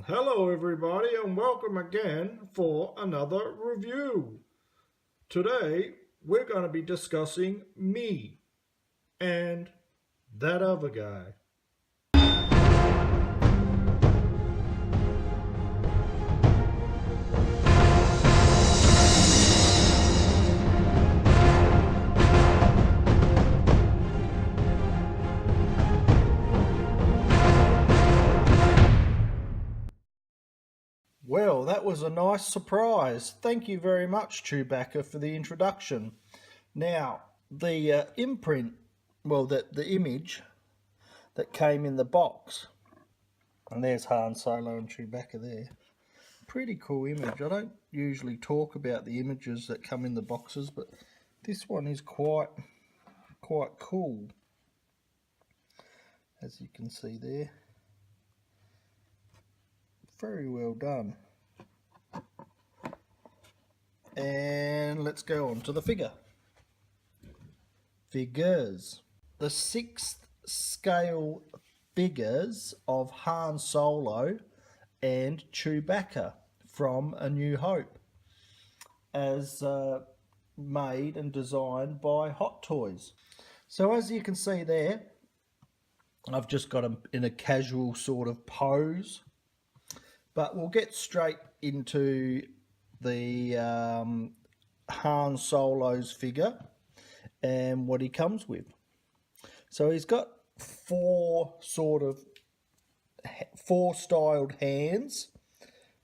Hello everybody and welcome again for another review. Today we're going to be discussing me and that other guy. Well, that was a nice surprise. Thank you very much, Chewbacca, for the introduction. Now, the imprint, the image that came in the box, and there's Han Solo and Chewbacca there. Pretty cool image. I don't usually talk about the images that come in the boxes, but this one is quite cool, as you can see there. Very well done. And let's go on to the figure. Figures. The 6th scale figures of Han Solo and Chewbacca from A New Hope, as made and designed by Hot Toys. So as you can see there, I've just got them in a casual sort of pose. But we'll get straight into the Han Solo's figure and what he comes with. So he's got four styled hands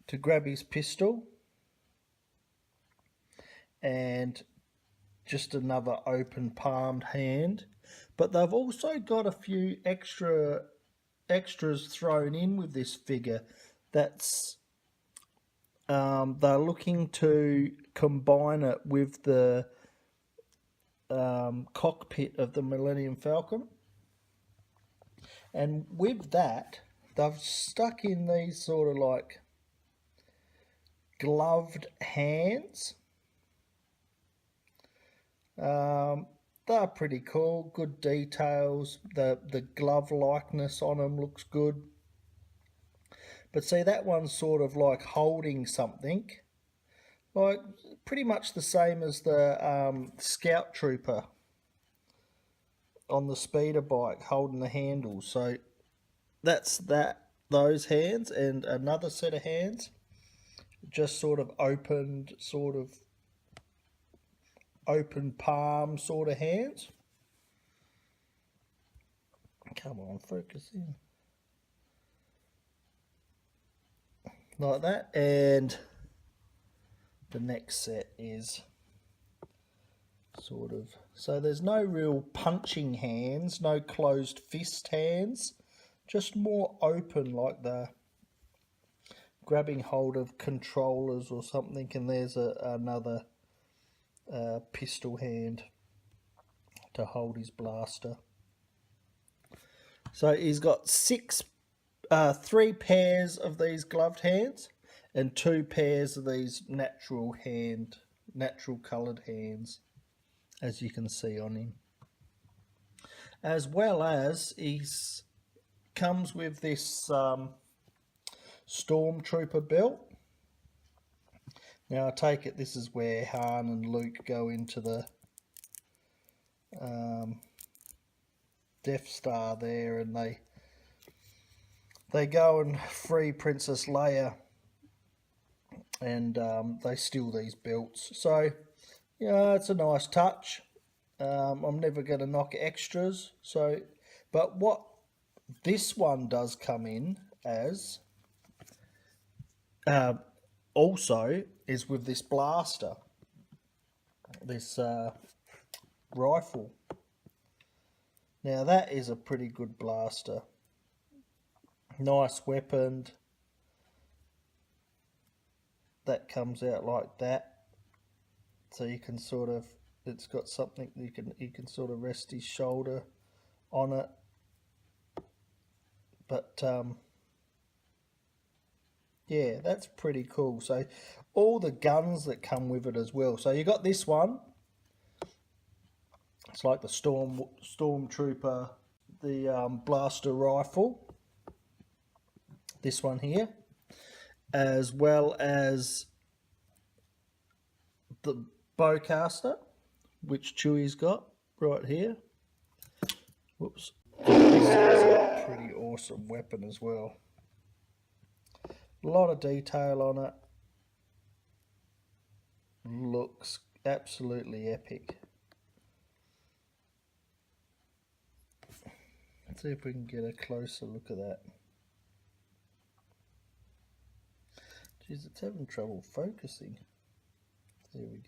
to grab his pistol, and just another open palmed hand. But they've also got a few extras thrown in with this figure. That's they're looking to combine it with the cockpit of the Millennium Falcon, and with that they've stuck in these sort of like gloved hands. They're pretty cool, good details. The glove likeness on them looks good. But see, that one's sort of like holding something, like pretty much the same as the Scout Trooper on the speeder bike holding the handles. So that's those hands, and another set of hands just sort of open palm sort of hands. Come on, focus in. Like that. And the next set is sort of, so there's no real punching hands, no closed fist hands, just more open, like the grabbing hold of controllers or something. And there's another pistol hand to hold his blaster. So he's got 3 pairs of these gloved hands and 2 pairs of these natural coloured hands, as you can see on him. As well as he's comes with this Stormtrooper belt. Now I take it this is where Han and Luke go into the Death Star there, and they go and free Princess Leia, and they steal these belts. So, yeah, it's a nice touch. I'm never going to knock extras. So, but what this one does come in as also is with this blaster, this rifle. Now that is a pretty good blaster. Nice weapon. That comes out like that, so you can sort of, it's got something you can sort of rest his shoulder on it. But yeah, that's pretty cool. So all the guns that come with it as well. So you got this one. It's like the Stormtrooper, the blaster rifle. This one here. as well as the bowcaster, which Chewie's got right here. Whoops. This is a pretty awesome weapon as well. A lot of detail on it. Looks absolutely epic. Let's see if we can get a closer look at that. Jeez, it's having trouble focusing. There we go.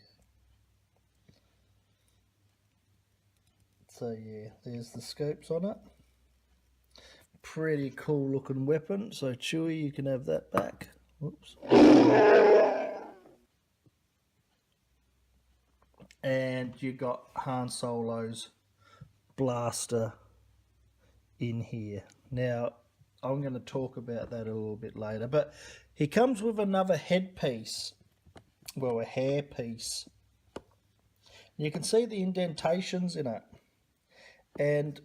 So yeah, there's the scopes on it. Pretty cool looking weapon. So Chewie, you can have that back. Whoops. And you got Han Solo's blaster in here. Now, I'm going to talk about that a little bit later, but he comes with another headpiece, well, a hair piece. You can see the indentations in it, and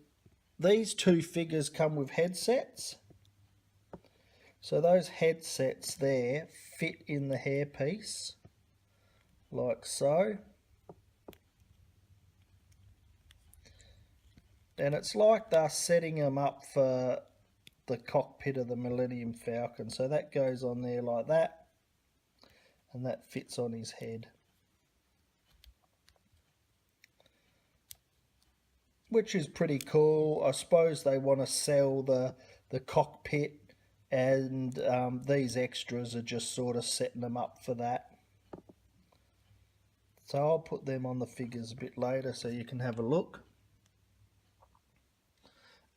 these two figures come with headsets. So those headsets there fit in the hairpiece, like so. And it's like they're setting them up for the cockpit of the Millennium Falcon. So that goes on there like that, and that fits on his head. Which is pretty cool. I suppose they want to sell the cockpit, and these extras are just sort of setting them up for that. So I'll put them on the figures a bit later so you can have a look.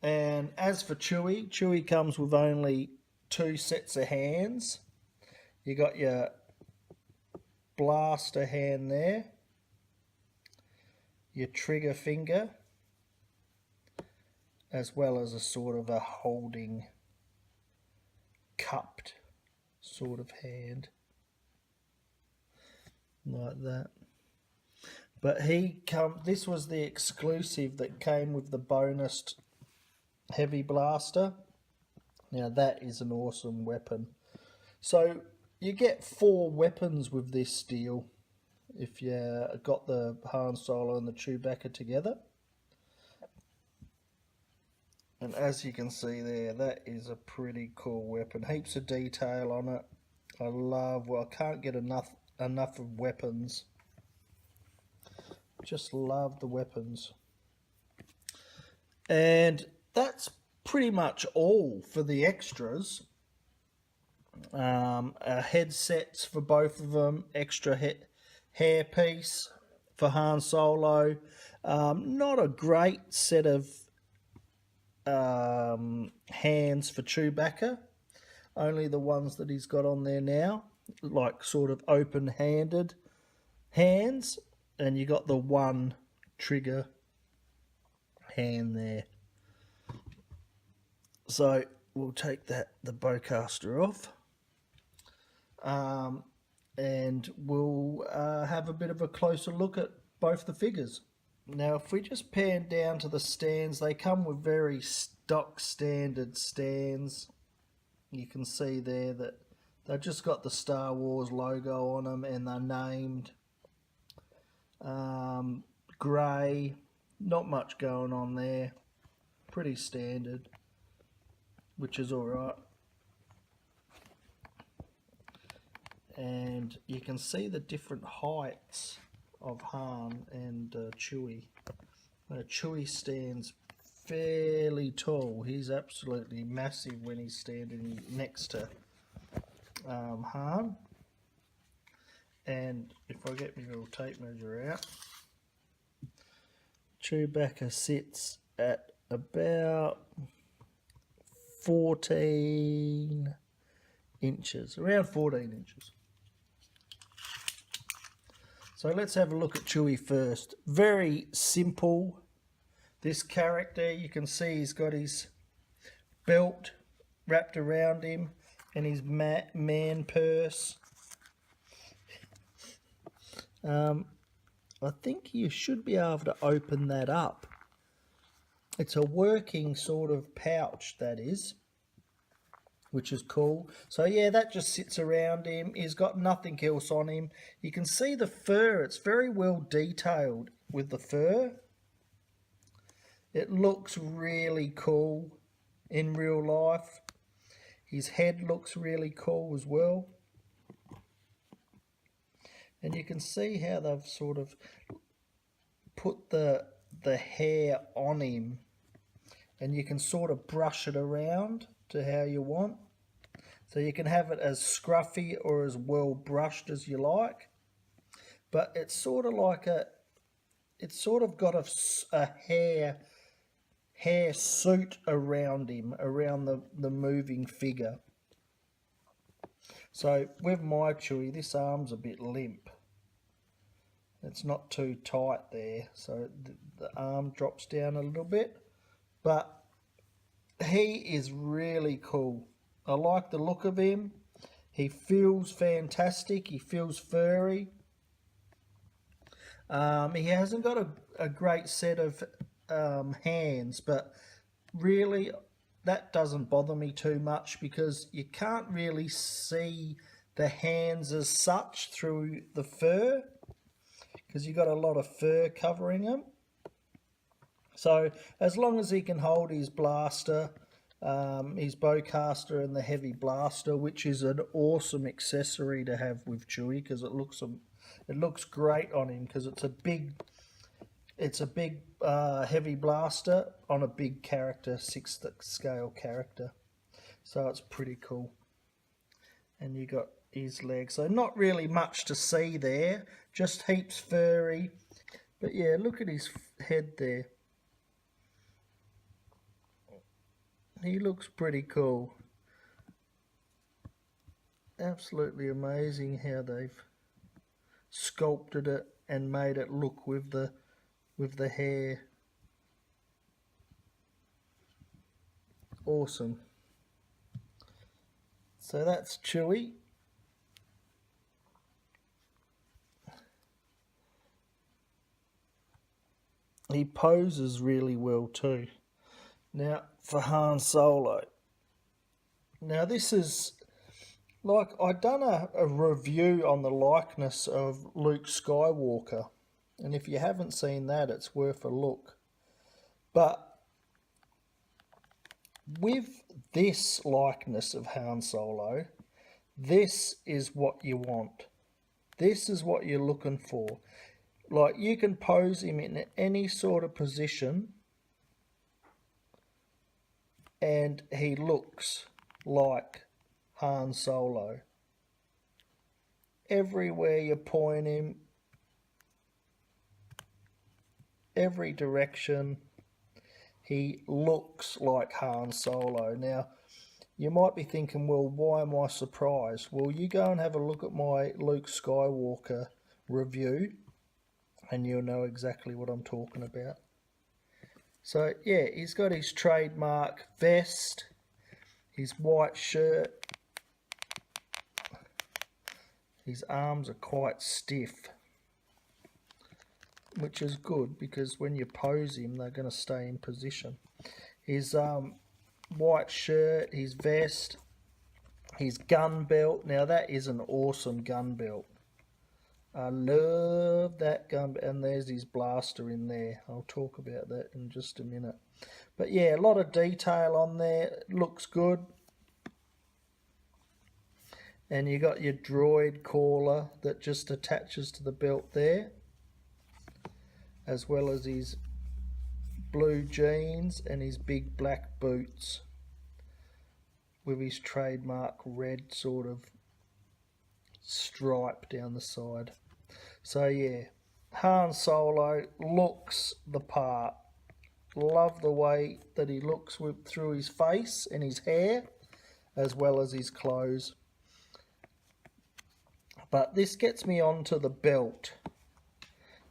And as for Chewie, Chewie comes with only 2 sets of hands. You got your blaster hand there, your trigger finger, as well as a sort of a holding, cupped sort of hand, like that. But this was the exclusive that came with the bonus heavy blaster. Now that is an awesome weapon. So you get 4 weapons with this deal if you got the Han Solo and the Chewbacca together. And as you can see there, that is a pretty cool weapon. Heaps of detail on it. I can't get enough of weapons. Just love the weapons. And that's pretty much all for the extras. Headsets for both of them, extra hair piece for Han Solo. Not a great set of hands for Chewbacca, only the ones that he's got on there now, like sort of open-handed hands, and you got the 1 trigger hand there. So we'll take the bowcaster off, and we'll have a bit of a closer look at both the figures. Now, if we just pan down to the stands, they come with very stock standard stands. You can see there that they've just got the Star Wars logo on them, and they're named. Grey, not much going on there. Pretty standard, which is alright. And you can see the different heights of Han and Chewie. Chewie stands fairly tall. He's absolutely massive when he's standing next to Han. And if I get my little tape measure out, Chewbacca sits at about 14 inches, around 14 inches. So let's have a look at Chewie first. Very simple. This character, you can see he's got his belt wrapped around him and his man purse. I think you should be able to open that up. It's a working sort of pouch, that is. which is cool. So yeah, that just sits around him. He's got nothing else on him. You can see the fur. It's very well detailed with the fur. It looks really cool in real life. His head looks really cool as well. And you can see how they've sort of put the hair on him. And you can sort of brush it around to how you want. So you can have it as scruffy or as well brushed as you like. But it's sort of like it's sort of got a hair suit around him, around the moving figure. So with my Chewie, this arm's a bit limp. It's not too tight there, so the arm drops down a little bit. But he is really cool. I like the look of him. He feels fantastic. He feels furry. He hasn't got a great set of hands, but really that doesn't bother me too much because you can't really see the hands as such through the fur because you've got a lot of fur covering him. So as long as he can hold his blaster, his bowcaster and the heavy blaster, which is an awesome accessory to have with Chewie because it looks great on him because it's a big heavy blaster on a big character, 6th scale character. So it's pretty cool. And you got his legs. So not really much to see there, just heaps furry. But yeah, look at his head there. He looks pretty cool. Absolutely amazing how they've sculpted it and made it look with the hair. Awesome. So that's Chewie. He poses really well too. Now for Han Solo. Now this is like I'd done a review on the likeness of Luke Skywalker, and if you haven't seen that, it's worth a look. But with this likeness of Han Solo, this is what you want. This is what you're looking for. Like you can pose him in any sort of position and he looks like Han Solo. Everywhere you point him, every direction, he looks like Han Solo. Now, you might be thinking, well, why am I surprised? Well, you go and have a look at my Luke Skywalker review and you'll know exactly what I'm talking about. So, yeah, he's got his trademark vest, his white shirt. His arms are quite stiff, which is good because when you pose him, they're going to stay in position. His white shirt, his vest, his gun belt. Now, that is an awesome gun belt. I love that gun, and there's his blaster in there. I'll talk about that in just a minute. But yeah, a lot of detail on there. It looks good. And you got your droid collar that just attaches to the belt there, as well as his blue jeans and his big black boots with his trademark red sort of stripe down the side. So yeah, Han Solo looks the part. Love the way that he looks through his face and his hair, as well as his clothes. But this gets me onto the belt.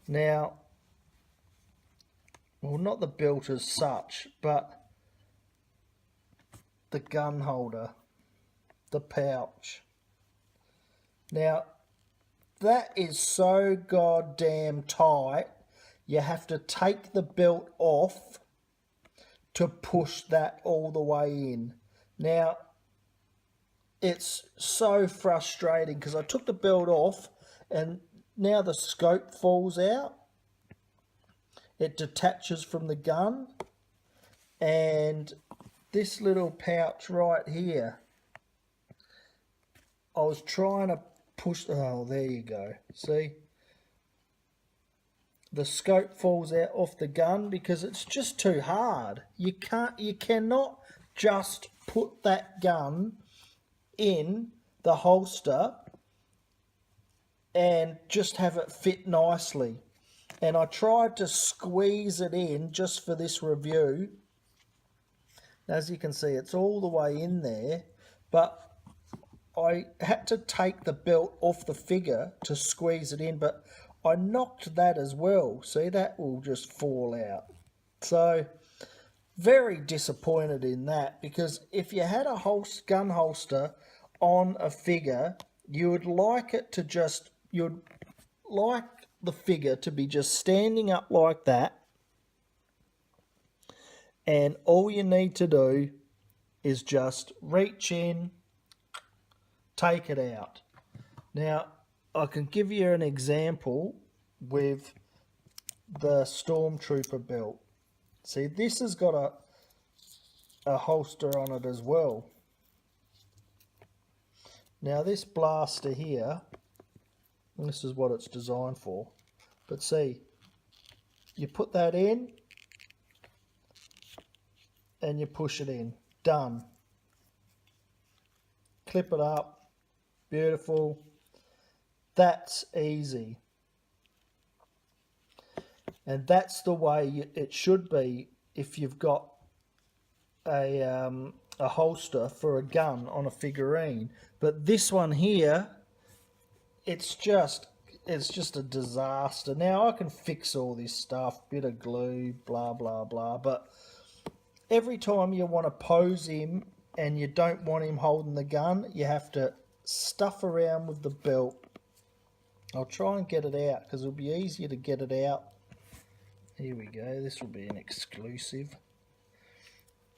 Now, well, not the belt as such, but the gun holder, the pouch. Now, that is so goddamn tight, you have to take the belt off to push that all the way in. Now, it's so frustrating because I took the belt off and now the scope falls out. It detaches from the gun, and this little pouch right here, I was trying to push, oh, there you go. See? The scope falls out off the gun because it's just too hard. You cannot just put that gun in the holster and just have it fit nicely. And I tried to squeeze it in just for this review. As you can see, it's all the way in there, but I had to take the belt off the figure to squeeze it in, but I knocked that as well. See, that will just fall out. So, very disappointed in that, because if you had a gun holster on a figure, you would like it to just, you'd like the figure to be just standing up like that, and all you need to do is just reach in, take it out. Now, I can give you an example with the Stormtrooper belt. See, this has got a holster on it as well. Now, this blaster here, this is what it's designed for. But see, you put that in and you push it in. Done. Clip it up. Beautiful. That's easy. And that's the way it should be if you've got a holster for a gun on a figurine. But this one here, it's just a disaster. Now I can fix all this stuff, bit of glue, blah blah blah, but every time you want to pose him and you don't want him holding the gun, you have to stuff around with the belt. I'll try and get it out because it'll be easier to get it out. Here we go, this will be an exclusive.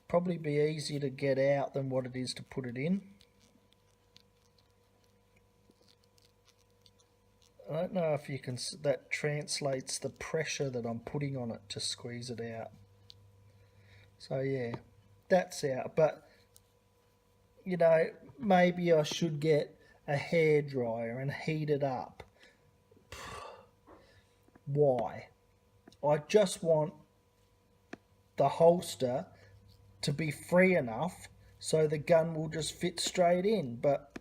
Probably be easier to get out than what it is to put it in. I don't know if you can, that translates the pressure that I'm putting on it to squeeze it out. So yeah, that's out. But, you know, maybe I should get a hairdryer and heat it up. Why? I just want the holster to be free enough so the gun will just fit straight in. But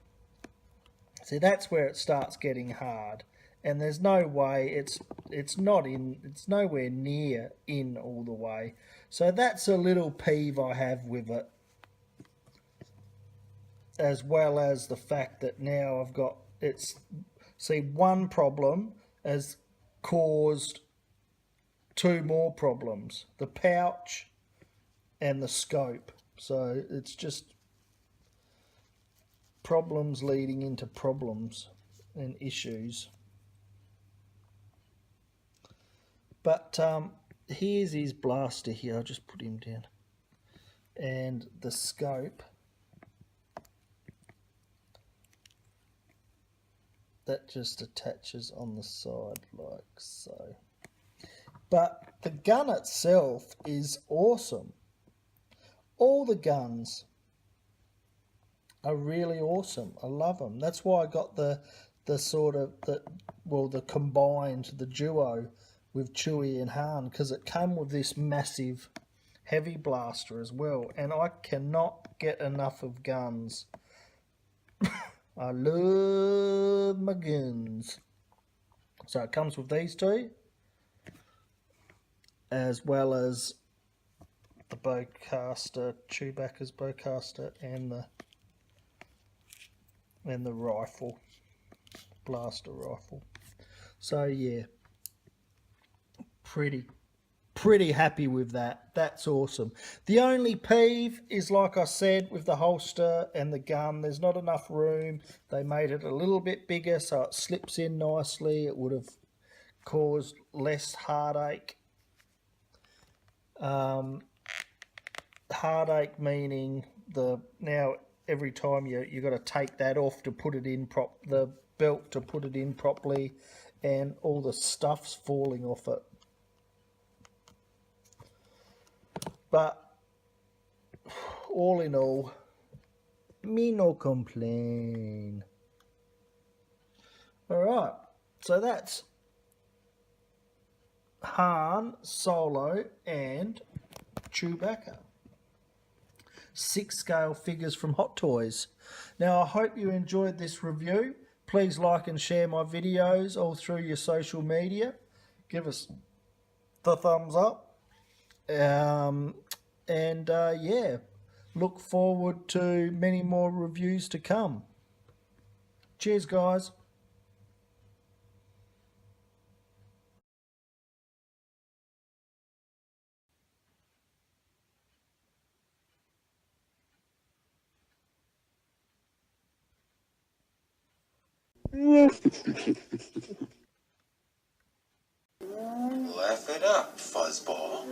see, that's where it starts getting hard, and there's no way it's nowhere near in all the way. So that's a little peeve I have with it, as well as the fact that now I've got one problem has caused two more problems, the pouch and the scope. So it's just problems leading into problems and issues. But here's his blaster here. I'll just put him down. And the scope, that just attaches on the side like so. But the gun itself is awesome. All the guns are really awesome. I love them. That's why I got the combined, the duo with Chewie and Han, because it came with this massive heavy blaster as well. And I cannot get enough of guns. I love my guns. So it comes with these two, as well as the bowcaster, Chewbacca's bowcaster, and the rifle, blaster rifle. So yeah, pretty happy with that. That's awesome. The only peeve is, like I said, with the holster and the gun, there's not enough room. They made it a little bit bigger so it slips in nicely. It would have caused less heartache. Heartache meaning now every time you got to take that off to put it in the belt to put it in properly, and all the stuff's falling off it. But all in all, me no complain. Alright, so that's Han, Solo and Chewbacca. 6 scale figures from Hot Toys. Now I hope you enjoyed this review. Please like and share my videos all through your social media. Give us the thumbs up. Yeah, look forward to many more reviews to come. Cheers, guys. Laugh it up, fuzzball.